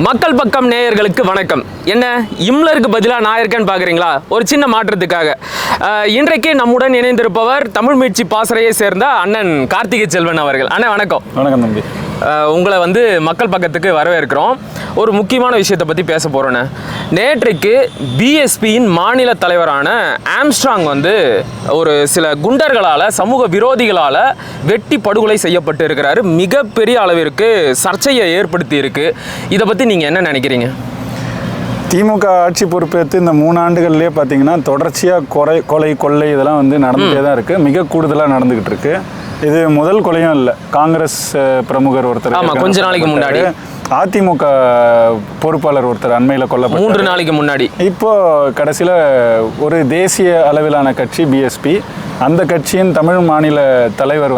மக்கள் பக்கம் நேயர்களுக்கு வணக்கம். என்ன இம்லருக்கு பதிலாக நான் இருக்கேன்னு பார்க்குறீங்களா? ஒரு சின்ன மாற்றத்துக்காக இன்றைக்கு நம்முடன் இணைந்திருப்பவர் தமிழ் மீட்சி பாசறையை சேர்ந்த அண்ணன் கார்த்திகை செல்வன் அவர்கள். அண்ணன் வணக்கம். வணக்கம் தம்பி. உங்களை மக்கள் பக்கத்துக்கு வரவேற்கிறோம். ஒரு முக்கியமான விஷயத்தை பற்றி பேச போகிறோண்ணே. நேற்றைக்கு பிஎஸ்பியின் மாநில தலைவரான ஆம்ஸ்ட்ராங் ஒரு சில குண்டர்களால், சமூக விரோதிகளால் வெட்டி படுகொலை செய்யப்பட்டு இருக்கிறாரு. மிகப்பெரிய அளவிற்கு சர்ச்சையை ஏற்படுத்தி இருக்கு. இதை பற்றி நீங்கள் என்ன நினைக்கிறீங்க? திமுக ஆட்சி பொறுப்பேற்று இந்த 3 ஆண்டுகள்லேயே பார்த்தீங்கன்னா தொடர்ச்சியாக கொலை கொள்ளை இதெல்லாம் நடந்துகிட்டே தான் இருக்குது. மிக கூடுதலாக நடந்துக்கிட்டு இருக்கு. இது முதல் கொலையும் இல்லை. காங்கிரஸ் பிரமுகர் ஒருத்தர் கொஞ்ச நாளைக்கு முன்னாடி, அதிமுக பொறுப்பாளர் ஒருத்தர் அண்மையில் கொல்லப்பட்டார் 3 நாளைக்கு முன்னாடி. இப்போ கடைசியில் ஒரு தேசிய அளவிலான கட்சி பிஎஸ்பி, அந்த கட்சியின் தமிழ் மாநில தலைவர்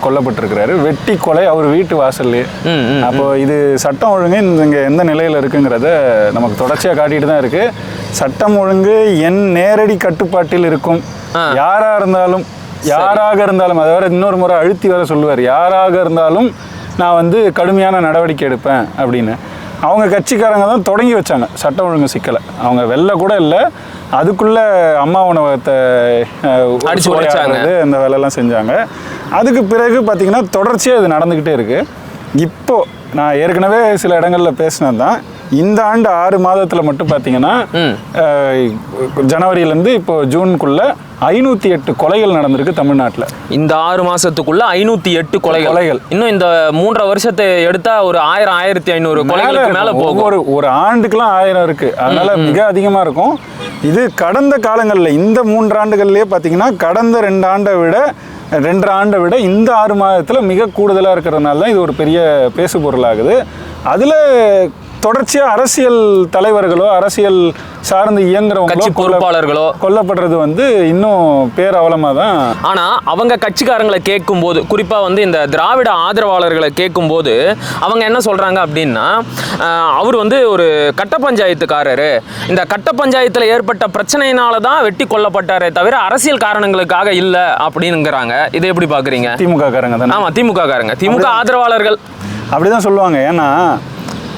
கொல்லப்பட்டிருக்கிறாரு. வெட்டி கொலை அவர் வீட்டு வாசல்லே. அப்போ இது சட்டம் ஒழுங்கு இங்கே எந்த நிலையில் இருக்குங்கிறத நமக்கு தொடர்ச்சியாக காட்டிட்டு தான் இருக்கு. சட்டம் ஒழுங்கு என் நேரடி கட்டுப்பாட்டில் இருக்கும். யாராக இருந்தாலும் அதை வேற இன்னொரு முறை அழுத்தி வேற சொல்லுவார், யாராக இருந்தாலும் நான் கடுமையான நடவடிக்கை எடுப்பேன் அப்படின்னு. அவங்க கட்சிக்காரங்க தான் தொடங்கி வச்சாங்க சட்டம் ஒழுங்கு சிக்கலை. அவங்க வெளில கூட இல்லை, அதுக்குள்ளே அம்மா உணவகத்தை அடிச்சு உடைச்சாங்க, இந்த வேலையெல்லாம் செஞ்சாங்க. அதுக்கு பிறகு பார்த்திங்கன்னா தொடர்ச்சியாக இது நடந்துக்கிட்டே இருக்குது. இப்போது நான் ஏற்கனவே சில இடங்களில் பேசினது தான். இந்த ஆண்டு 6 மாதத்தில் மட்டும் பார்த்தீங்கன்னா ஜனவரியிலேருந்து இப்போ ஜூனுக்குள்ளே 508 கொலைகள் நடந்திருக்கு தமிழ்நாட்டில். இந்த 6 மாதத்துக்குள்ள 508 கொலைகள். இன்னும் இந்த 3.5 வருஷத்தை எடுத்தால் ஒரு 1000-1500 கொலைகளுக்கு மேலே போகும். ஒரு ஆண்டுக்கெல்லாம் 1000 இருக்குது. அதனால் மிக அதிகமாக இருக்கும். இது கடந்த காலங்களில் இந்த 3 ஆண்டுகள்லேயே பார்த்தீங்கன்னா கடந்த 2.5 ஆண்டை விட இந்த 6 மாதத்தில் மிக கூடுதலாக இருக்கிறதுனால தான் இது ஒரு பெரிய பேசு பொருளாகுது. அதில் தொடர்ச்சியாக அரசியல் தலைவர்களோ அரசியல் சார்ந்து இயங்குறவங்களோ பொறுப்பாளர்களோ கொல்லப்படுறது இன்னும் பேரவலமாக தான். ஆனால் அவங்க கட்சிக்காரங்களை கேட்கும்போது, குறிப்பாக இந்த திராவிட ஆதரவாளர்களை கேட்கும்போது அவங்க என்ன சொல்கிறாங்க அப்படின்னா, அவர் ஒரு கட்ட பஞ்சாயத்துக்காரரு, இந்த கட்ட பஞ்சாயத்தில் ஏற்பட்ட பிரச்சனையினால தான் வெட்டி கொல்லப்பட்டாரே தவிர அரசியல் காரணங்களுக்காக இல்லை அப்படிங்கிறாங்க. இதை எப்படி பார்க்குறீங்க? திமுக காரங்க தான். ஆமாம், திமுக காரங்க, திமுக ஆதரவாளர்கள் அப்படி தான் சொல்லுவாங்க. ஏன்னா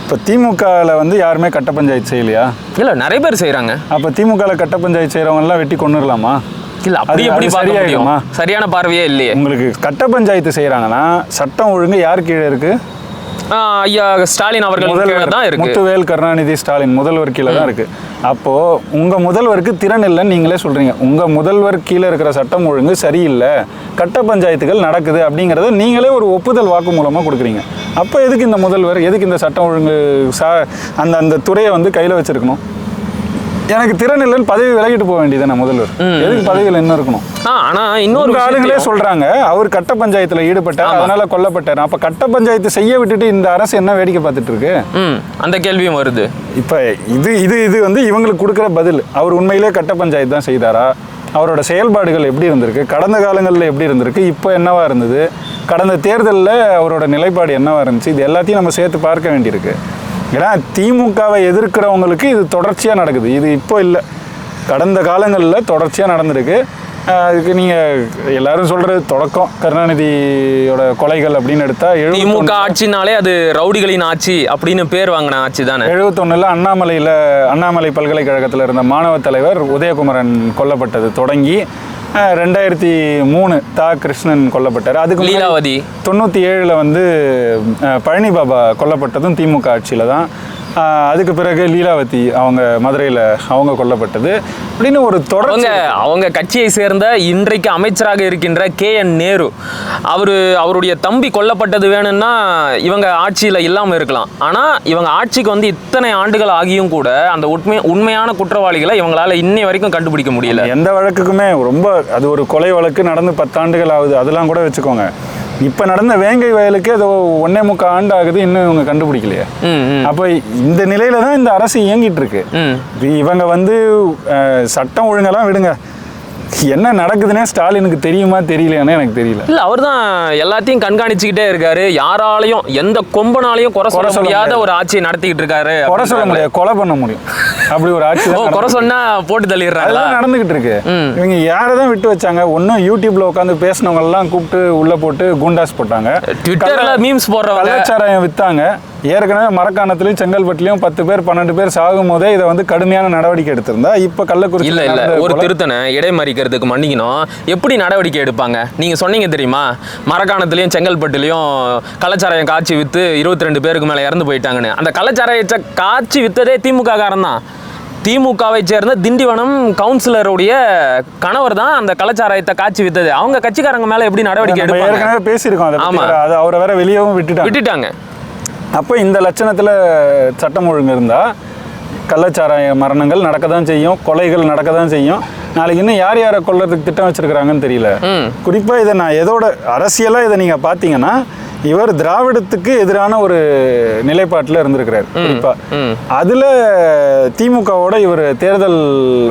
இப்போ திமுகவில் யாருமே கட்ட பஞ்சாயத்து செய்யலையா? இல்லை, நிறைய பேர் செய்கிறாங்க. அப்போ திமுகவில் கட்ட பஞ்சாயத்து செய்கிறவங்கலாம் வெட்டி கொண்டுடலாமா? இல்லை, அப்படி எப்படி சரியாகுமா? சரியான பார்வையே இல்லையே. உங்களுக்கு கட்ட பஞ்சாயத்து செய்கிறாங்கன்னா சட்டம் ஒழுங்கு யார் கீழே இருக்குது? ஐயா ஸ்டாலின் அவர்கள் தான் இருக்கு. முத்துவேல் கருணாநிதி ஸ்டாலின் முதல்வர் கீழே தான் இருக்கு. அப்போ உங்க முதல்வருக்கு திறன் இல்லைன்னு நீங்களே சொல்றீங்க. உங்க முதல்வர் கீழே இருக்கிற சட்டம் ஒழுங்கு சரியில்லை, கட்ட பஞ்சாயத்துகள் நடக்குது அப்படிங்கிறத நீங்களே ஒரு ஒப்புதல் வாக்கு மூலமா கொடுக்குறீங்க. அப்போ எதுக்கு இந்த முதல்வர், எதுக்கு இந்த சட்டம் ஒழுங்கு அந்த துறையை கையில் வச்சிருக்கணும்? எனக்கு திறன் இல்லைன்னு பதவி விலகிட்டு போக வேண்டியது முதல்வர். எதுக்கு பதவியில் இன்னும் இருக்கணும்? ஆனால் இன்னொரு ஆளுங்களே சொல்றாங்க அவர் கட்ட பஞ்சாயத்தில் ஈடுபட்டார், அதனால கொல்லப்பட்டார். அப்ப கட்ட பஞ்சாயத்து செய்ய விட்டுட்டு இந்த அரசு என்ன வேடிக்கை பார்த்துட்டு இருக்கு? அந்த கேள்வியும் வருது. இப்ப இது இவங்களுக்கு கொடுக்குற பதில். அவர் உண்மையிலே கட்ட பஞ்சாயத்து தான் செய்தாரா? அவரோட செயல்பாடுகள் எப்படி இருந்திருக்கு? கடந்த காலங்களில் எப்படி இருந்திருக்கு? இப்போ என்னவா இருந்தது? கடந்த தேர்தலில் அவரோட நிலைப்பாடு என்னவா இருந்துச்சு? இது எல்லாத்தையும் நம்ம சேர்த்து பார்க்க வேண்டியிருக்கு. ஏன்னா திமுகவை எதிர்க்கிறவங்களுக்கு இது தொடர்ச்சியாக நடக்குது. இது இப்போ இல்லை, கடந்த காலங்களில் தொடர்ச்சியாக நடந்திருக்கு. அதுக்கு நீங்கள் எல்லாரும் சொல்கிறது தொடக்கம் கருணாநிதியோட கொலைகள் அப்படின்னு எடுத்தால் திமுக ஆட்சினாலே அது ரவுடிகளின் ஆட்சி அப்படின்னு பேர் வாங்கின ஆட்சி தானே. 71 அண்ணாமலை பல்கலைக்கழகத்தில் இருந்த மாணவ தலைவர் உதயகுமரன் கொல்லப்பட்டது தொடங்கி 2003 தா கிருஷ்ணன் கொல்லப்பட்டார். அதுக்கு லீலாவதி 97 பழனி பாபா கொல்லப்பட்டதும் திமுக ஆட்சியில் தான். அதுக்கு பிறகு லீலாவதி அவங்க மதுரையில் அவங்க கொல்லப்பட்டது அப்படின்னு ஒரு தொடர்ந்து அவங்க கட்சியை சேர்ந்த இன்றைக்கு அமைச்சராக இருக்கின்ற KN நேரு அவருடைய தம்பி கொல்லப்பட்டது வேணும்னா இவங்க ஆட்சியில் இல்லாமல் இருக்கலாம். ஆனால் இவங்க ஆட்சிக்கு இத்தனை ஆண்டுகள் ஆகியும் கூட அந்த உண்மையான குற்றவாளிகளை இவங்களால இன்னை வரைக்கும் கண்டுபிடிக்க முடியல. எந்த வழக்குக்குமே ரொம்ப அது ஒரு கொலை வழக்கு நடந்து 10 ஆண்டுகள் ஆகுது, அதெல்லாம் கூட வச்சுக்கோங்க. இப்போ நடந்த வேங்கை வயலுக்கு அது 1.25 ஆண்டு ஆகுது, இன்னும் இவங்க கண்டுபிடிக்கலையே. அப்போ இந்த நிலையில தான் இந்த அரசு இயங்கிட்டு இருக்கு. இவங்க சட்டம் ஒழுங்கெல்லாம் விடுங்க, என்ன நடக்குதுன்னே ஸ்டாலினுக்கு தெரியுமா தெரியலையானே எனக்கு தெரியல. இல்லை, அவர் தான் எல்லாத்தையும் கண்காணிச்சுக்கிட்டே இருக்காரு. யாராலையும் எந்த கொம்பனாலையும் குறை சொல்ல முடியாத ஒரு ஆட்சியை நடத்திக்கிட்டு இருக்காரு. குறை சொல்ல முடியாது, கொலை பண்ண முடியும். அப்படி ஒரு ஆட்சி குறை சொன்னா போட்டு தள்ளிடுறாங்க. நடந்துகிட்டு இருக்கு. இவங்க யாரை தான் விட்டு வச்சாங்க? ஒன்னும் யூடியூப்ல உட்காந்து பேசினவங்க எல்லாம் கூப்பிட்டு உள்ள போட்டு குண்டாஸ் போட்டாங்க, ட்விட்டர்ல மீம்ஸ் போடுறவங்க, கலாச்சாரம் வித்தாங்க, ஏற்கனவே மரக்காணத்துலையும் செங்கல்பட்டுலையும் 10 பேர் 12 பேர் சாகும் போதே இதை வந்து கடுமையான நடவடிக்கை எடுத்திருந்தா இப்போ கள்ளக்குறிச்சி இல்லை ஒரு திருத்தனை இடைமறிக்கிறதுக்கு மன்னிக்கணும், எப்படி நடவடிக்கை எடுப்பாங்க? நீங்கள் சொன்னீங்க தெரியுமா, மரக்காணத்துலையும் செங்கல்பட்டுலையும் கள்ளச்சாராயம் காய்ச்சி விற்று 22 பேருக்கு மேலே இறந்து போயிட்டாங்கன்னு. அந்த கள்ளச்சாராயத்தை காய்ச்சி விற்றதே திமுக காரன் தான். திமுகவை சேர்ந்த திண்டிவனம் கவுன்சிலருடைய கணவர் தான் அந்த கள்ளச்சாராயத்தை காய்ச்சி வித்தது. அவங்க கட்சிக்காரங்க மேல எப்படி நடவடிக்கை எடுப்பாங்க? ஏற்கனவே பேசியிருக்கோம். அது அவரை வேற வெளியவும் விட்டுட்டாங்க. அப்போ இந்த லட்சணத்தில் சட்டம் ஒழுங்கு இருந்தால் கள்ளச்சாராய மரணங்கள் நடக்க தான் செய்யும், கொலைகள் நடக்க தான் செய்யும். நாளைக்கு இன்னும் யார் யாரை கொல்றதுக்கு திட்டம் வச்சிருக்கிறாங்கன்னு தெரியல. குறிப்பாக இதை நான் எதோட அரசியலாக இதை நீங்கள் பார்த்தீங்கன்னா, இவர் திராவிடத்துக்கு எதிரான ஒரு நிலைப்பாட்டில் இருந்திருக்கிறார். குறிப்பாக அதில் திமுகவோட இவர் தேர்தல்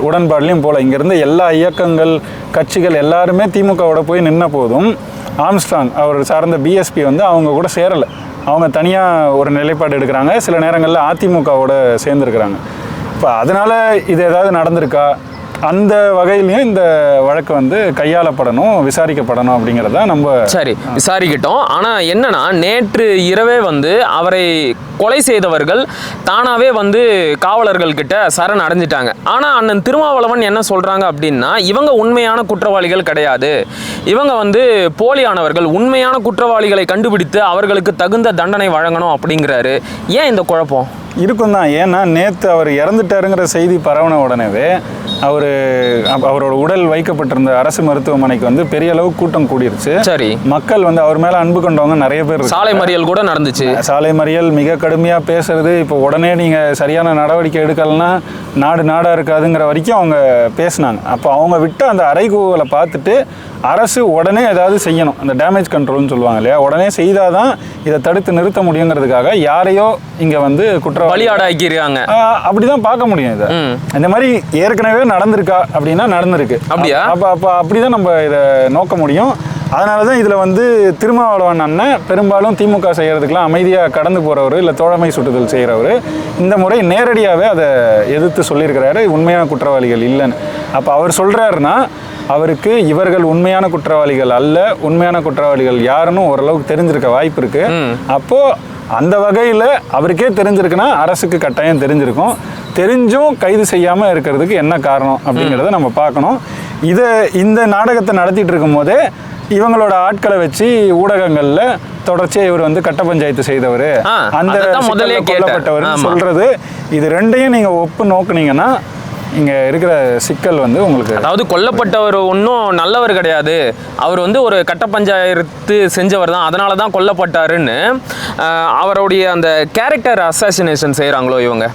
உடன்பாடுலையும் போல இங்கேருந்து எல்லா இயக்கங்கள் கட்சிகள் எல்லாருமே திமுகவோட போய் நின்ன போதும் ஆம்ஸ்ட்ராங் அவர் சார்ந்த பிஎஸ்பி வந்து அவங்க கூட சேரலை. அவங்க தனியாக ஒரு நிலைப்பாடு எடுக்கிறாங்க. சில நேரங்களில் அதிமுகவோட சேர்ந்துருக்கிறாங்க. இப்போ அதனால் இது ஏதாவது நடந்திருக்கா? அந்த வகையிலையும் இந்த வழக்கு வந்து கையாளப்படணும், விசாரிக்கப்படணும் அப்படிங்கிறத நம்ம சரி விசாரிக்கிட்டோம். ஆனால் என்னன்னா, நேற்று இரவே வந்து அவரை கொலை செய்தவர்கள் தானாகவே வந்து காவலர்கள் கிட்ட சரண் அடைஞ்சிட்டாங்க. ஆனால் அண்ணன் திருமாவளவன் என்ன சொல்கிறாங்க அப்படின்னா, இவங்க உண்மையான குற்றவாளிகள் கிடையாது, இவங்க வந்து போலியானவர்கள், உண்மையான குற்றவாளிகளை கண்டுபிடித்து அவர்களுக்கு தகுந்த தண்டனை வழங்கணும் அப்படிங்கிறாரு. ஏன் இந்த குழப்பம் இருக்கும் தான்? ஏன்னா நேற்று அவர் இறந்துட்டாருங்கிற செய்தி பரவன உடனேவே அவரோட உடல் வைக்கப்பட்டிருந்த அரசு மருத்துவமனைக்கு வந்து பெரிய அளவு கூட்டம் கூடிருச்சு. சரி, மக்கள் வந்து அவர் மேல அன்பு கொண்டவங்க நிறைய பேர். சாலை மறியல் கூட நடந்துச்சு. சாலை மறியல் மிக கடுமையா பேசுறது, இப்போ உடனே நீங்க சரியான நடவடிக்கை எடுக்கலன்னா நாடா இருக்காதுங்கிற வரைக்கும் அவங்க பேசினாங்க. அப்போ அவங்க விட்டு அந்த அறைகூவலை பார்த்துட்டு அரசு உடனே ஏதாவது செய்யணும், அந்த டேமேஜ் கண்ட்ரோல்னு சொல்லுவாங்க இல்லையா, உடனே செய்தாதான் இதை தடுத்து நிறுத்த முடியுங்கிறதுக்காக யாரையோ இங்க வந்து பலியாடாக்கிருக்காங்க. அப்படிதான் பார்க்க முடியும். இதை இந்த மாதிரி ஏற்கனவே நடந்திருக்கா அப்படின்னா நடந்திருக்கு. அப்படியா? அப்போ அப்படிதான் நம்ம இதை நோக்க முடியும். அதனால தான் இதில் வந்து திருமாவளவன் அண்ணன் பெரும்பாலும் திமுக செய்கிறதுக்கெலாம் அமைதியாக கடந்து போகிறவர், இல்லை தோழமை சுட்டுதல் செய்கிறவர், இந்த முறை நேரடியாகவே அதை எதிர்த்து சொல்லியிருக்கிறாரு, உண்மையான குற்றவாளிகள் இல்லைன்னு. அப்போ அவர் சொல்கிறாருன்னா அவருக்கு இவர்கள் உண்மையான குற்றவாளிகள் அல்ல, உண்மையான குற்றவாளிகள் யாருன்னு ஓரளவுக்கு தெரிஞ்சிருக்க வாய்ப்பு இருக்குது. அப்போது அந்த வகையில் அவருக்கே தெரிஞ்சிருக்குன்னா அரசுக்கு கட்டாயம் தெரிஞ்சிருக்கும். தெரிஞ்சும் கைது செய்யாமல் இருக்கிறதுக்கு என்ன காரணம் அப்படிங்கிறத நம்ம பார்க்கணும். இந்த நாடகத்தை நடத்திட்டு இருக்கும் போதே இவங்களோட ஆட்களை வச்சு ஊடகங்களில் தொடர்ச்சியாக இவர் வந்து கட்ட பஞ்சாயத்து செய்தவர், அந்த கொல்லப்பட்டவர் சொல்றது, இது ரெண்டையும் நீங்கள் ஒப்பு நோக்குனீங்கன்னா இங்கே இருக்கிற சிக்கல் வந்து உங்களுக்கு, அதாவது கொல்லப்பட்டவர் ஒன்றும் நல்லவர் கிடையாது, அவர் வந்து ஒரு கட்ட பஞ்சாயத்து செஞ்சவர் தான், அதனால தான் கொல்லப்பட்டாருன்னு அவருடைய அந்த கேரக்டர் அசாசினேஷன் செய்கிறாங்களோ இவங்க,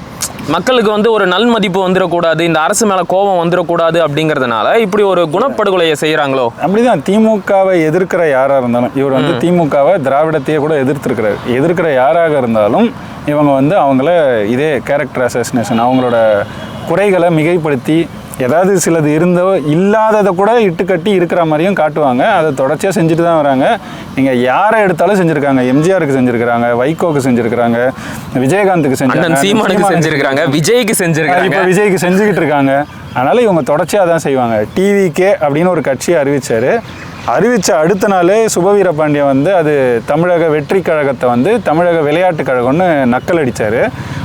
மக்களுக்கு வந்து ஒரு நல் மதிப்பு வந்துடக்கூடாது, இந்த அரசு மேலே கோபம் வந்துடக்கூடாது அப்படிங்கிறதுனால இப்படி ஒரு குணப்படுகொலையை செய்கிறாங்களோ? அப்படிதான். திமுகவை எதிர்க்கிற யாராக இருந்தாலும், இவர் வந்து திமுகவை திராவிடத்தையே கூட எதிர்க்கிற யாராக இருந்தாலும் இவங்க வந்து அவங்கள இதே கேரக்டர் அசாசினேஷன், அவங்களோட குறைகளை மிகைப்படுத்தி ஏதாவது சிலது இருந்தோ இல்லாததை கூட இட்டுக்கட்டி இருக்கிற மாதிரியும் காட்டுவாங்க. அதை தொடர்ச்சியாக செஞ்சுட்டு தான் வராங்க. நீங்கள் யாரை எடுத்தாலும் செஞ்சுருக்காங்க. எம்ஜிஆருக்கு செஞ்சுருக்கிறாங்க, வைகோக்கு செஞ்சுருக்கிறாங்க, விஜயகாந்துக்கு செஞ்சுருக்காங்க, விஜய்க்கு செஞ்சுருக்காங்க, இப்போ விஜய்க்கு செஞ்சுக்கிட்டு இருக்காங்க. அதனால் இவங்க தொடர்ச்சியாக தான் செய்வாங்க. டிவிகே அப்படின்னு ஒரு கட்சியை அறிவித்த அடுத்த நாளே சுபவீர பாண்டியன் வந்து அது தமிழக வெற்றி கழகத்தை வந்து தமிழக விளையாட்டு கழகம்னு நக்கல் அடித்தார்.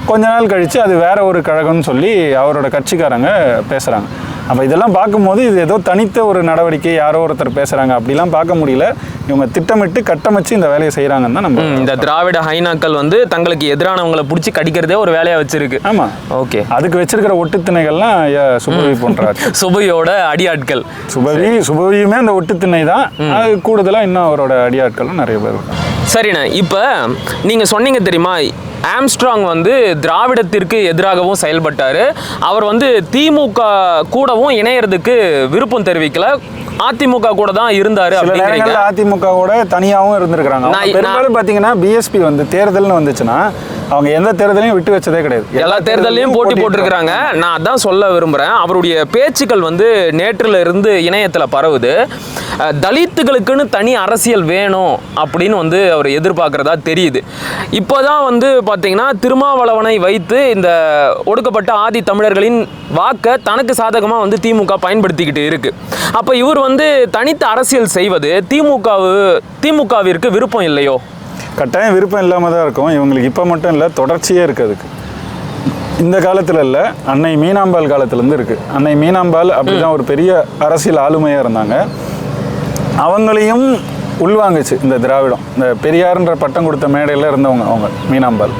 கொஞ்ச நாள் கழித்து அது வேற ஒரு கழகம்னு சொல்லி அவரோட கட்சிக்காரங்க பேசுகிறாங்க. அப்போ இதெல்லாம் பார்க்கும்போது இது ஏதோ தனித்த ஒரு நடவடிக்கை, யாரோ ஒருத்தர் பேசுகிறாங்க அப்படிலாம் பார்க்க முடியல. இவங்க திட்டமிட்டு கட்டமைச்சு இந்த வேலையை செய்கிறாங்கன்னு தான் நம்ம. இந்த திராவிட ஹைனாக்கள் வந்து தங்களுக்கு எதிரானவங்களை பிடிச்சி கடிக்கிறதே ஒரு வேலையாக வச்சிருக்கு. ஆமாம், ஓகே. அதுக்கு வச்சிருக்கிற ஒட்டுத்திணைகள்லாம் சுபவி போன்றார். சுபவியோட அடியாட்கள். சுபவியுமே அந்த ஒட்டுத்திணை தான். அது கூடுதலாக இன்னும் அவரோட அடியாட்களும் நிறைய பேர். சரிண்ணே, இப்போ நீங்கள் சொன்னீங்க தெரியுமா, ஆம்ஸ்ட்ராங் வந்து திராவிடத்திற்கு எதிராகவும் செயல்பட்டார், அவர் வந்து திமுக கூடவும் இணையறதுக்கு விருப்பம் தெரிவிக்கல, அதிமுக கூட தான் இருந்தாரு. அதிமுக கூட தனியாகவும் இருந்திருக்கிறாங்க. பெரும்பாலும் பார்த்தீங்கன்னா பிஎஸ்பி வந்து தேர்தல்னு வந்துச்சுன்னா அவங்க எந்த தேர்தலையும் விட்டு வச்சதே கிடையாது, எல்லா தேர்தலையும் போட்டி போட்டிருக்கிறாங்க. நான் அதான் சொல்ல விரும்புகிறேன். அவருடைய பேச்சுக்கள் வந்து நேற்றில் இருந்து இணையத்தில் பரவுது. தலித்துகளுக்குன்னு தனி அரசியல் வேணும் அப்படின்னு வந்து அவர் எதிர்பார்க்குறதா தெரியுது. இப்போ தான் வந்து பார்த்தீங்கன்னா திருமாவளவனை வைத்து இந்த ஒடுக்கப்பட்ட ஆதி தமிழர்களின் வாக்கை தனக்கு சாதகமாக வந்து திமுக பயன்படுத்திக்கிட்டு இருக்கு. அப்போ இவர் வந்து தனித்து அரசியல் செய்வது திமுகவிற்கு விருப்பம் இல்லையோ? கட்டாயம் விருப்பம் இல்லாமல் தான் இருக்கும். இவங்களுக்கு இப்போ மட்டும் இல்லை, தொடர்ச்சியே இருக்குது அதுக்கு. இந்த காலத்தில் இல்லை, அன்னை மீனாம்பாள் காலத்துலேருந்து இருக்குது. அன்னை மீனாம்பாள் அப்படி தான் ஒரு பெரிய அரசியல் ஆளுமையாக இருந்தாங்க. அவங்களையும் உள்வாங்குச்சு இந்த திராவிடம். இந்த பெரியார்ன்ற பட்டம் கொடுத்த மேடையில் இருந்தவங்க அவங்க மீனாம்பாள்.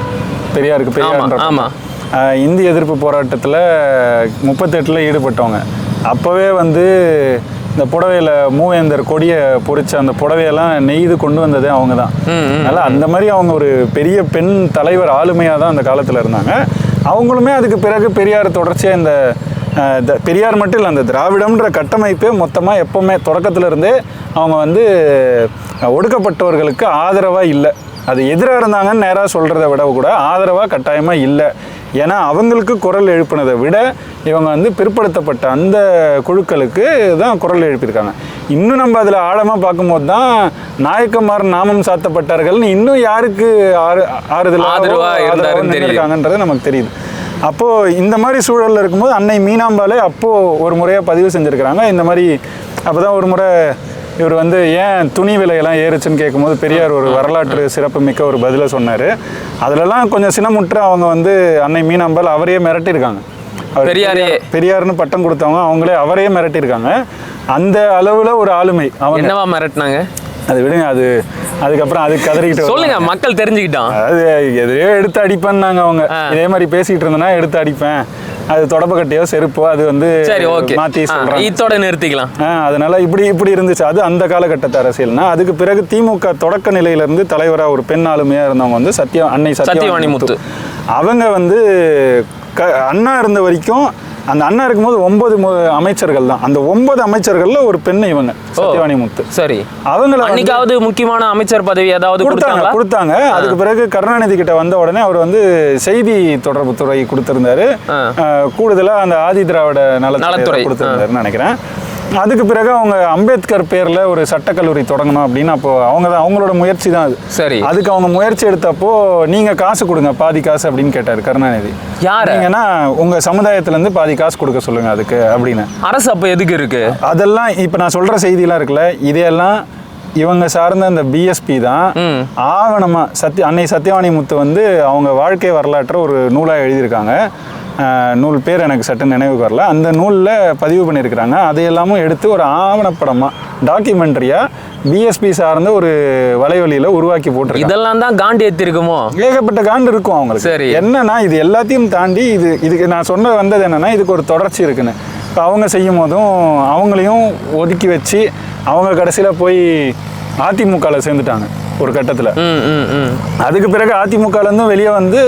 பெரியாருக்கு பெரியார்ன்ற இந்திய எதிர்ப்பு போராட்டத்தில் 38 ஈடுபட்டவங்க. அப்போவே வந்து இந்த புடவையில் மூவேந்தர் கொடியை பொறிச்ச அந்த புடவையெல்லாம் நெய்து கொண்டு வந்ததே அவங்க தான். அதனால் அந்த மாதிரி அவங்க ஒரு பெரிய பெண் தலைவர் ஆளுமையாக தான் அந்த காலத்தில் இருந்தாங்க. அவங்களுமே அதுக்கு பிறகு பெரியார் தொடர்ச்சியாக இந்த பெரியார் மட்டும் இல்லை, அந்த திராவிடம்ன்ற கட்டமைப்பே மொத்தமாக எப்போவுமே தொடக்கத்தில் இருந்தே அவங்க வந்து ஒடுக்கப்பட்டவர்களுக்கு ஆதரவாக இல்லை. அது எதிராக இருந்தாங்கன்னு நேராக சொல்கிறத விட கூட ஆதரவாக கட்டாயமாக இல்லை. ஏன்னா அவங்களுக்கு குரல் எழுப்பினதை விட இவங்க வந்து பிற்படுத்தப்பட்ட அந்த குழுக்களுக்கு தான் குரல் எழுப்பியிருக்காங்க. இன்னும் நம்ம அதில் ஆழமாக பார்க்கும்போது தான் நாயக்கமார் நாமம் சாத்தப்பட்டார்கள்னு இன்னும் யாருக்கு ஆறுதலாக இருக்காங்கன்றது நமக்கு தெரியுது. அப்போது இந்த மாதிரி சூழலில் இருக்கும்போது அன்னை மீனாம்பாலே அப்போது ஒரு முறையாக பதிவு செஞ்சுருக்கிறாங்க. இந்த மாதிரி அப்போ தான் ஒரு முறை இவர் வந்து ஏன் துணி விலையெல்லாம் ஏறுச்சுன்னு கேட்கும்போது பெரியார் ஒரு வரலாற்று சிறப்பு மிக்க ஒரு பதிலை சொன்னார். அதிலெல்லாம் கொஞ்சம் சினமுற்று அவங்க வந்து அன்னை மீனாம்பாள் அவரையே மிரட்டியிருக்காங்க. பெரியார்னு பட்டம் கொடுத்தவங்க அவங்களே அவரையே மிரட்டியிருக்காங்க. அந்த அளவில் ஒரு ஆளுமை. அவங்க என்னவா மிரட்டினாங்க அது விடுங்க, அதுக்கப்புறம் அது கதறிக்கிட்டு சொல்லுங்க, மக்கள் தெரிஞ்சுக்கிட்டான். அது எதையோ எடுத்து அடிப்பேன்னாங்க அவங்க. இதே மாதிரி பேசிக்கிட்டு இருந்தேன்னா எடுத்து அடிப்பேன், அது தொடப்பக்கட்டையோ செருப்போ அது வந்து மாற்றி சொல்கிறேன், இதோட நிறுத்திக்கலாம். அதனால இப்படி இருந்துச்சு. அது அந்த காலகட்டத்து அரசியல்னா. அதுக்கு பிறகு திமுக தொடக்க நிலையிலேருந்து தலைவராக ஒரு பெண் ஆளுமையாக இருந்தவங்க வந்து அன்னை சத்தியவாணி முத்து. அவங்க வந்து அண்ணா இருந்த வரைக்கும், அந்த அண்ணா இருக்கும்போது 9 அமைச்சர்கள் தான். அந்த 9 அமைச்சர்கள்ல ஒரு பெண் இவங்க சத்தியவாணி முத்து. சரி, அவங்கள அன்னைக்காவது முக்கியமான அமைச்சர் பதவி ஏதாவது கொடுத்தாங்க. அதுக்கு பிறகு கருணாநிதி கிட்ட வந்த உடனே அவர் வந்து செய்தி தொடர்பு துறை கொடுத்திருந்தாரு. கூடுதலா அந்த ஆதி திராவிட நலத்துறை கொடுத்திருந்தாருன்னு நினைக்கிறேன். அதுக்கு பிறகு அவங்க அம்பேத்கர் பேர்ல ஒரு சட்டக்கல்லூரி தொடங்கணும் அப்படின்னு அப்போ அவங்களோட முயற்சி தான் அது. சரி, அதுக்கு அவங்க முயற்சி எடுத்தப்போ நீங்க காசு கொடுங்க, பாதி காசு அப்படின்னு கேட்டாரு கருணாநிதி. யாருங்கன்னா உங்க சமுதாயத்துல இருந்து பாதி காசு கொடுக்க சொல்லுங்க அதுக்கு அப்படின்னு. அரசு அப்ப எதுக்கு இருக்கு அதெல்லாம் இப்ப நான் சொல்ற செய்தியெல்லாம் இருக்குல்ல, இதையெல்லாம் இவங்க சார்ந்த அந்த பிஎஸ்பி தான் ஆவணமா அன்னை சத்தியவாணி முத்து வந்து அவங்க வாழ்க்கை வரலாற்றை ஒரு நூலா எழுதியிருக்காங்க. நூல் பேர் எனக்கு சட்ட நினைவுக்கு வரல. அந்த நூலில் பதிவு பண்ணியிருக்கிறாங்க. அதையெல்லாமும் எடுத்து ஒரு ஆவணப்படமாக டாக்குமெண்ட்ரியாக பிஎஸ்பி சார்ந்த ஒரு வலைவலியில் உருவாக்கி போட்டிருக்காங்க. இதெல்லாம் தான் காண்டி ஏற்றிருக்குமோ? ஏகப்பட்ட காண்டு இருக்கும் அவங்களுக்கு. சரி, என்னன்னா இது எல்லாத்தையும் தாண்டி இதுக்கு நான் சொன்ன வந்தது என்னன்னா இதுக்கு ஒரு தொடர்ச்சி இருக்குன்னு. இப்போ அவங்க செய்யும் போதும் அவங்களையும் ஒதுக்கி வச்சு அவங்க கடைசியில் போய் அதிமுகவில் சேர்ந்துட்டாங்க ஒரு கட்டத்தில். அதுக்கு பிறகு அதிமுகலேருந்து வெளியே வந்து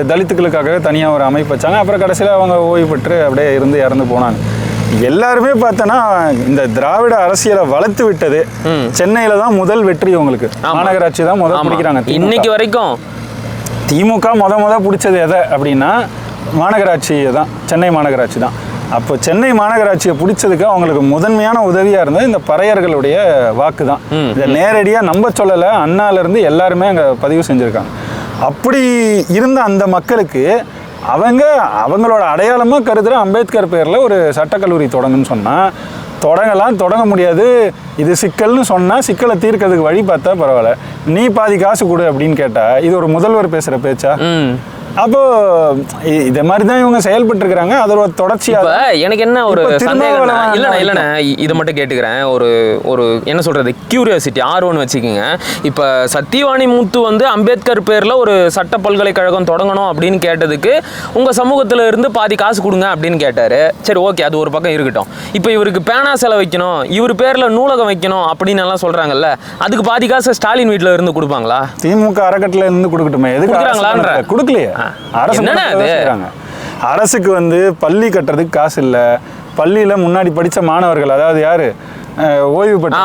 தலித்துக்களுக்காக தனியாக ஒரு அமைப்பு வச்சாங்க. அப்புறம் கடைசியில் அவங்க ஓய்வு பெற்று அப்படியே இறந்து போனாங்க. எல்லாருமே பார்த்தோன்னா இந்த திராவிட அரசியலை வளர்த்து விட்டது சென்னையில தான் முதல் வெற்றி. உங்களுக்கு மாநகராட்சி தான் முதல் பிடிக்கிறாங்க. இன்னைக்கு வரைக்கும் திமுக முத பிடிச்சது எதை அப்படின்னா மாநகராட்சியை தான், சென்னை மாநகராட்சி தான். அப்போ சென்னை மாநகராட்சியை பிடிச்சதுக்கு அவங்களுக்கு முதன்மையான உதவியாக இருந்தது இந்த பறையர்களுடைய வாக்கு தான். இதை நேரடியாக நம்ப சொல்லலை, அண்ணாலேருந்து எல்லாருமே அங்கே பதிவு செஞ்சுருக்காங்க. அப்படி இருந்த அந்த மக்களுக்கு அவங்களோட அடையாளமாக கருதுகிற அம்பேத்கர் பேரில் ஒரு சட்டக்கல்லூரி தொடங்குன்னு சொன்னால் தொடங்க முடியாது, இது சிக்கல்னு சொன்னால் சிக்கலை தீர்க்கிறதுக்கு வழி பார்த்தா பரவாயில்ல, நீ பாதி காசு கொடு அப்படின்னு கேட்டால் இது ஒரு முதல்வர் பேசுகிற பேச்சா? அப்போ இதே மாதிரி தான் இவங்க செயல்பட்டு இருக்காங்க. அதோட தொடர்ச்சியாக எனக்கு என்ன ஒரு சந்தேகம் இல்லைண்ணா இதை மட்டும் கேட்டுக்கிறேன். ஒரு என்ன சொல்றது, கியூரியாசிட்டி ஆர்வம்னு வச்சுக்கோங்க. இப்போ சத்தியவாணி முத்து வந்து அம்பேத்கர் பேரில் ஒரு சட்ட பல்கலைக்கழகம் தொடங்கணும் அப்படின்னு கேட்டதுக்கு உங்கள் சமூகத்தில் இருந்து பாதி காசு கொடுங்க அப்படின்னு கேட்டார். சரி, ஓகே, அது ஒரு பக்கம் இருக்கட்டும். இப்போ இவருக்கு பேனா செலவு வைக்கணும், இவர் பேரில் நூலகம் வைக்கணும் அப்படின்னு எல்லாம் சொல்கிறாங்கல்ல, அதுக்கு பாதி காசு ஸ்டாலின் வீட்டில் இருந்து கொடுப்பாங்களா? திமுக அறக்கட்டளை இருந்து கொடுக்கட்டுமே, எதுக்கு கொடுக்குறாங்களான்ற? கொடுக்கலையே. அரசுக்கு வந்து பள்ளி கட்டுறதுக்கு காசு இல்லை. பள்ளியில் முன்னாடி படித்த மாணவர்கள், அதாவது யாரு ஓய்வு பெற்ற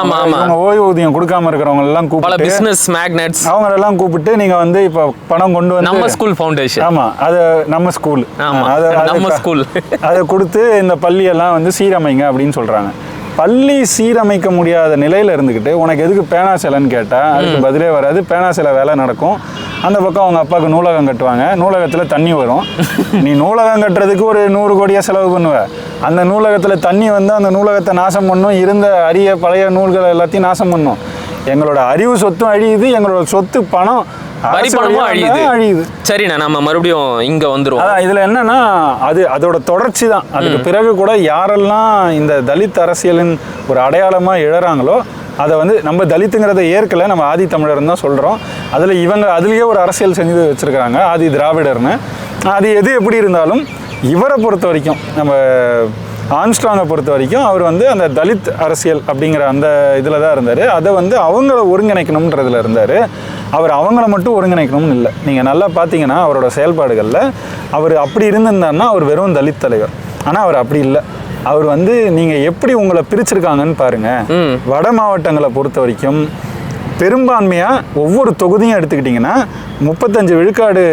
ஓய்வூதியம் கொடுக்காம இருக்கிறவங்க எல்லாம் கூப்பிட்டு அவங்களெல்லாம் கூப்பிட்டு நீங்க வந்து இப்போ பணம் கொண்டு வந்து நம்ம ஸ்கூல் ஃபவுண்டேஷன், ஆமா அது நம்ம ஸ்கூல், அதை கொடுத்து இந்த பள்ளியெல்லாம் வந்து சீரமைங்க அப்படின்னு சொல்றாங்க. பள்ளி சீரமைக்க முடியாத நிலையில் இருந்துக்கிட்டு உனக்கு எதுக்கு பேனா சிலைன்னு கேட்டால் அதுக்கு பதிலே வராது. பேனா சிலை வேலை நடக்கும். அந்த பக்கம் அவங்க அப்பாவுக்கு நூலகம் கட்டுவாங்க, நூலகத்தில் தண்ணி வரும். நீ நூலகம் கட்டுறதுக்கு ஒரு 100 கோடியாக செலவு பண்ணுவ. அந்த நூலகத்தில் தண்ணி வந்து அந்த நூலகத்தை நாசம் பண்ணும், இருந்த அரிய பழைய நூல்கள் எல்லாத்தையும் நாசம் பண்ணும். எங்களோட அறிவு சொத்தும் அழியுது, எங்களோட சொத்து பணம் வரி பணமும் அழியுது. சரிண்ணா, நம்ம மறுபடியும் இங்க வந்துரும். அதான் இதுல என்னன்னா அதோட தொடர்ச்சி தான். அதுக்கு பிறகு கூட யாரெல்லாம் இந்த தலித் அரசியலின் ஒரு அடையாளமா இழறாங்களோ அதை வந்து நம்ம தலித்துங்கிறத ஏற்கலை, நம்ம ஆதி தமிழர்னு தான் சொல்கிறோம். அதில் இவங்க அதுலேயே ஒரு அரசியல் செஞ்சு வச்சுருக்காங்க, ஆதி திராவிடர்னு. அது எது எப்படி இருந்தாலும் இவரை பொறுத்த வரைக்கும், நம்ம ஆம்ஸ்ட்ராங்கை பொறுத்த வரைக்கும் அவர் வந்து அந்த தலித் அரசியல் அப்படிங்கிற அந்த இதில் தான் இருந்தார். அதை வந்து அவங்கள ஒருங்கிணைக்கணுன்றதில் இருந்தார். அவர் அவங்கள மட்டும் ஒருங்கிணைக்கணும்னு இல்லை. நீங்கள் நல்லா பார்த்தீங்கன்னா அவரோட செயல்பாடுகளில் அவர் அப்படி இருந்திருந்தாருன்னா அவர் வெறும் தலித் தலைவர். ஆனால் அவர் அப்படி இல்லை. அவர் வந்து நீங்கள் எப்படி உங்களை பிரிச்சிருக்காங்கன்னு பாருங்கள். வட மாவட்டங்களை பொறுத்த வரைக்கும் பெரும்பான்மையாக ஒவ்வொரு தொகுதியும் எடுத்துக்கிட்டிங்கன்னா 35 விழுக்காடு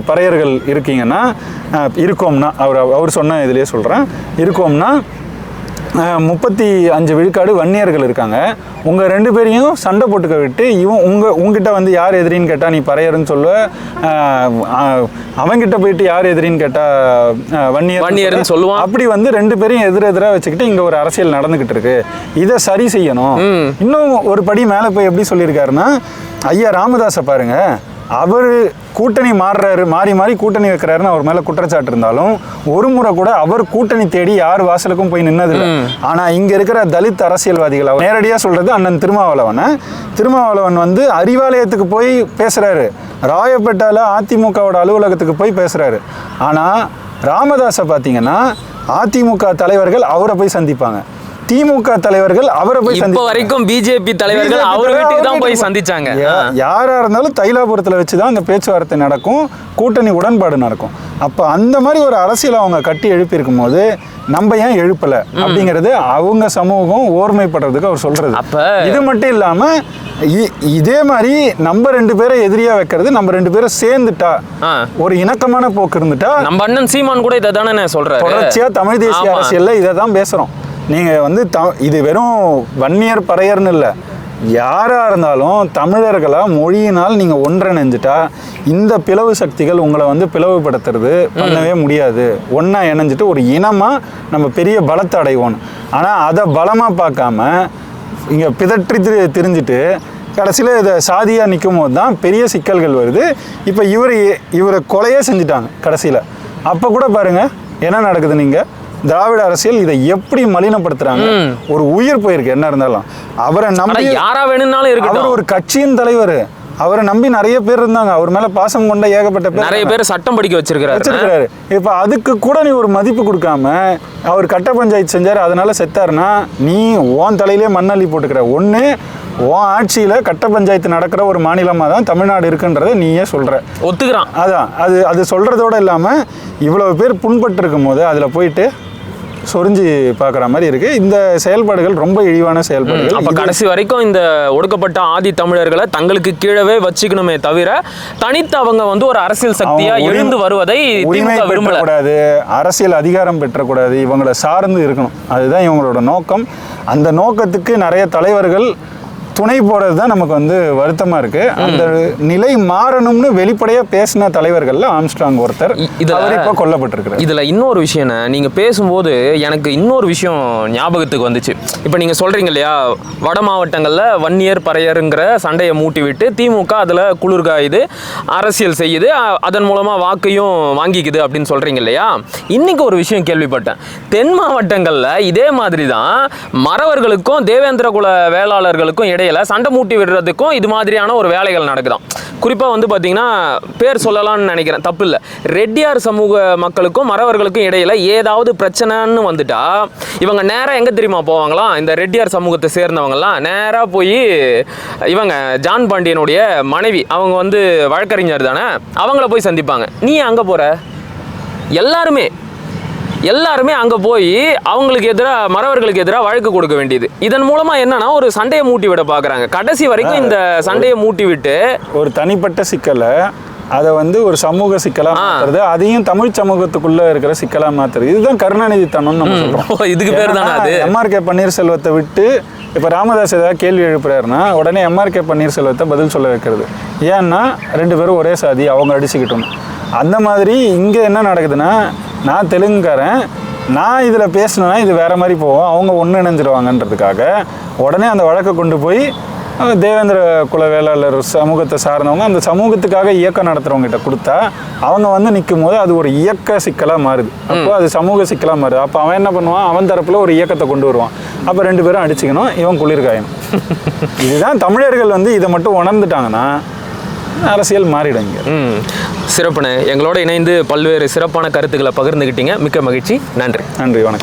பறையர்கள் இருக்கீங்கன்னா இருக்கோம்னா அவர் சொன்ன இதுலேயே சொல்கிறேன், இருக்கோம்னா 35 விழுக்காடு வன்னியர்கள் இருக்காங்க. உங்கள் 2 பேரையும் சண்டை போட்டுக்க விட்டு உங்ககிட்ட வந்து யார் எதிரின்னு கேட்டால் நீ பறையர்னு சொல்லுவ, அவங்கிட்ட போயிட்டு யார் எதிரின்னு கேட்டால் வன்னியர்னு சொல்லுவான். அப்படி வந்து 2 பேரையும் எதிராக வச்சுக்கிட்டு இங்கே ஒரு அரசியல் நடந்துக்கிட்டு இருக்கு. இதை சரி செய்யணும். இன்னும் ஒரு படி மேலே போய் எப்படி சொல்லியிருக்காருன்னா, ஐயா ராமதாஸை பாருங்க, அவர் கூட்டணி மாறி கூட்டணி வைக்கிறாருன்னு அவர் மேலே குற்றச்சாட்டு இருந்தாலும் ஒரு முறை கூட அவர் கூட்டணி தேடி யார் வாசலுக்கும் போய் நின்னதில்லை. ஆனால் இங்கே இருக்கிற தலித் அரசியல்வாதிகள் அவர் நேரடியாக சொல்கிறது அண்ணன் திருமாவளவன் வந்து அறிவாலயத்துக்கு போய் பேசுகிறாரு, ராயப்பேட்டாவில் அதிமுகவோட அலுவலகத்துக்கு போய் பேசுகிறாரு. ஆனால் ராமதாஸை பார்த்தீங்கன்னா அதிமுக தலைவர்கள் அவரை போய் சந்திப்பாங்க, திமுக தலைவர்கள் அவரை போய் இப்போ வரைக்கும் பிஜேபி தலைவர்கள் அவர் வீட்டுக்கு தான் போய் சந்திச்சாங்க. யாரா இருந்தாலும் தைலாபுரத்தில் வச்சு தான் அந்த பேச்சுவார்த்தை நடக்கும், கூட்டணி உடன்பாடு நடக்கும். அப்போ அந்த மாதிரி ஒரு அரசியல் அவங்க கட்டி எழுப்பியிருக்கும் போது நம்ம ஏன் எழுப்பலை அப்படிங்கிறது அவங்க சமூகம் ஓர்மைப்படுறதுக்கு அவர் சொல்றது. இது மட்டும் இல்லாமல் இதே மாதிரி நம்ம 2 பேரை எதிரியா வைக்கிறது, நம்ம 2 பேரை சேர்ந்துட்டா ஒரு இணக்கமான போக்கு இருந்துட்டா, நம்ம அண்ணன் சீமான் கூட இதை தானே சொல்றாரு, தொடர்ச்சியா தமிழ் தேசிய அரசியல்ல இதை தான் பேசுறோம். நீங்கள் வந்து இது வெறும் வன்னியர் பறையர்னு இல்லை, யாராக இருந்தாலும் தமிழர்களாக மொழியினால் நீங்கள் ஒன்றிணைஞ்சிட்டா இந்த பிளவு சக்திகள் உங்களை வந்து பிளவுபடுத்துறது பண்ணவே முடியாது. ஒன்றா இணைஞ்சிட்டு ஒரு இனமாக நம்ம பெரிய பலத்தை அடைவோம். ஆனால் அதை பலமாக பார்க்காம இங்கே பிதற்றி திரிஞ்சிட்டு கடைசியில் இதை சாதியாக நிற்கும் போது தான் பெரிய சிக்கல்கள் வருது. இப்போ இவரை கொலையே செஞ்சுட்டாங்க கடைசியில். அப்போ கூட பாருங்கள் என்ன நடக்குது. நீங்கள் திராவிட அரசியல் இதை எப்படி மலினப்படுத்துறாங்க. ஒரு உயிர் போயிருக்கு என்ன இருந்தாலும். அவரை நம்பி யாரா வேணும்னாலும் இருக்கு. அவர் ஒரு கட்சியின் தலைவர், அவரை நம்பி நிறைய பேர் இருந்தாங்க, அவர் மேல பாசம் கொண்ட ஏகப்பட்ட பேர், நிறைய பேர் சட்டம் படிக்க வச்சிருக்காரு. இப்ப அதுக்கு கூட நீ ஒரு மதிப்பு கொடுக்காம அவர் கட்ட பஞ்சாயத்து செஞ்சாரு அதனால செத்தாருன்னா நீ ஓன் தலையிலே மண்ணள்ளி போட்டுக்கிற. ஒண்ணு உன் ஆட்சியில் கட்ட பஞ்சாயத்து நடக்கிற ஒரு மாநிலமாக தான் தமிழ்நாடு இருக்குன்றதை நீயே சொல்கிற, ஒத்துக்கிறான். அதான் அது சொல்கிறதோடு இல்லாமல் இவ்வளவு பேர் புண்பட்டு இருக்கும் போது அதில் போயிட்டு சொரிஞ்சு பார்க்குற மாதிரி இருக்குது. இந்த செயல்பாடுகள் ரொம்ப இழிவான செயல்பாடுகள். அப்போ கடைசி வரைக்கும் இந்த ஒடுக்கப்பட்ட ஆதி தமிழர்களை தங்களுக்கு கீழவே வச்சுக்கணுமே தவிர தனித்து அவங்க வந்து ஒரு அரசியல் சக்தியாக எழுந்து வருவதை விரும்பக்கூடாது, அரசியல் அதிகாரம் பெற்றக்கூடாது, இவங்களை சார்ந்து இருக்கணும். அதுதான் இவங்களோட நோக்கம். அந்த நோக்கத்துக்கு நிறைய தலைவர்கள் துணை போகிறது தான் நமக்கு வந்து வருத்தமாக இருக்குது. அந்த நிலை மாறணும்னு வெளிப்படையாக பேசின தலைவர்களில் ஆம்ஸ்ட்ராங் ஒருத்தர். இதில் இப்போ கொல்லப்பட்டிருக்கிறார். இதில் இன்னொரு விஷயம், நீங்கள் பேசும்போது எனக்கு இன்னொரு விஷயம் ஞாபகத்துக்கு வந்துச்சு. இப்போ நீங்கள் சொல்கிறீங்க இல்லையா, வட மாவட்டங்களில் வன்னியர் பறையருங்கிற சண்டையை மூட்டி விட்டு திமுக அதில் குளிர்காயுது, அரசியல் செய்யுது, அதன் மூலமாக வாக்கையும் வாங்கிக்குது அப்படின்னு சொல்கிறீங்க இல்லையா. இன்றைக்கி ஒரு விஷயம் கேள்விப்பட்டேன். தென் மாவட்டங்களில் இதே மாதிரி தான் மறவர்களுக்கும் தேவேந்திர குல வேளாளர்களுக்கும் இடையில சண்டை மூட்டி விடுறதுக்கும் இது மாதிரியான ஒரு வேலைகள் நடக்குதாம். குறிப்பாக வந்து பார்த்தீங்கன்னா பேர் சொல்லலாம்னு நினைக்கிறேன், தப்பு இல்லை, ரெட்டியார் சமூக மக்களுக்கும் மறவர்களுக்கும் இடையில ஏதாவது பிரச்சனைன்னு வந்துட்டா இவங்க நேராக எங்கே தெரியுமா போவாங்களாம், இந்த ரெட்டியார் சமூகத்தை சேர்ந்தவங்கலாம் நேராக போய் இவங்க ஜான் பாண்டியனுடைய மனைவி, அவங்க வந்து வழக்கறிஞர் தானே, அவங்கள போய் சந்திப்பாங்க. நீ அங்கே போகிற, எல்லாருமே அங்கே போய் அவங்களுக்கு எதிராக மறவர்களுக்கு எதிராக வழக்கு கொடுக்க வேண்டியது. இதன் மூலமாக என்னன்னா ஒரு சண்டையை மூட்டி விட பார்க்குறாங்க. கடைசி வரைக்கும் இந்த சண்டையை மூட்டி விட்டு ஒரு தனிப்பட்ட சிக்கலை அதை வந்து ஒரு சமூக சிக்கலாக மாற்றுறது, அதையும் தமிழ் சமூகத்துக்குள்ளே இருக்கிற சிக்கலாக மாற்றுறது. இதுதான் கருணாநிதி தனம்னு நம்ம சொல்கிறோம். இதுக்கு பேர் தானே அது. எம்ஆர்கே பன்னீர்செல்வத்தை விட்டு இப்போ ராமதாஸ் ஏதாவது கேள்வி எழுப்புறாருன்னா உடனே எம்ஆர்கே பன்னீர்செல்வத்தை பதில் சொல்ல வைக்கிறது. ஏன்னா 2 பேரும் ஒரே சாதி, அவங்க அடிச்சுக்கிட்டோம். அந்த மாதிரி இங்கே என்ன நடக்குதுன்னா, நான் தெலுங்குக்காரன், நான் இதில் பேசினேன்னா இது வேறு மாதிரி போவோம், அவங்க ஒன்று இணைஞ்சிருவாங்கன்றதுக்காக உடனே அந்த வழக்கை கொண்டு போய் தேவேந்திர குல வேளாளர் சமூகத்தை சார்ந்தவங்க அந்த சமூகத்துக்காக இயக்கம் நடத்துகிறவங்ககிட்ட கொடுத்தா அவங்க வந்து நிற்கும் போது அது ஒரு இயக்க சிக்கலாக மாறுது. அப்போ அது சமூக சிக்கலாக மாறுது. அப்போ அவன் என்ன பண்ணுவான், அவன் தரப்பில் ஒரு இயக்கத்தை கொண்டு வருவான். அப்போ 2 பேரும் அடிச்சுக்கணும், இவன் குளிர்காயணும். இதுதான் தமிழர்கள் வந்து இதை மட்டும் உணர்ந்துட்டாங்கன்னா அரசியல் மாறிடுங்க. சிறப்புண்ணே. எங்களோட இணைந்து பல்வேறு சிறப்பான கருத்துக்களை பகிர்ந்துக்கிட்டீங்க. மிக்க மகிழ்ச்சி. நன்றி. நன்றி, வணக்கம்.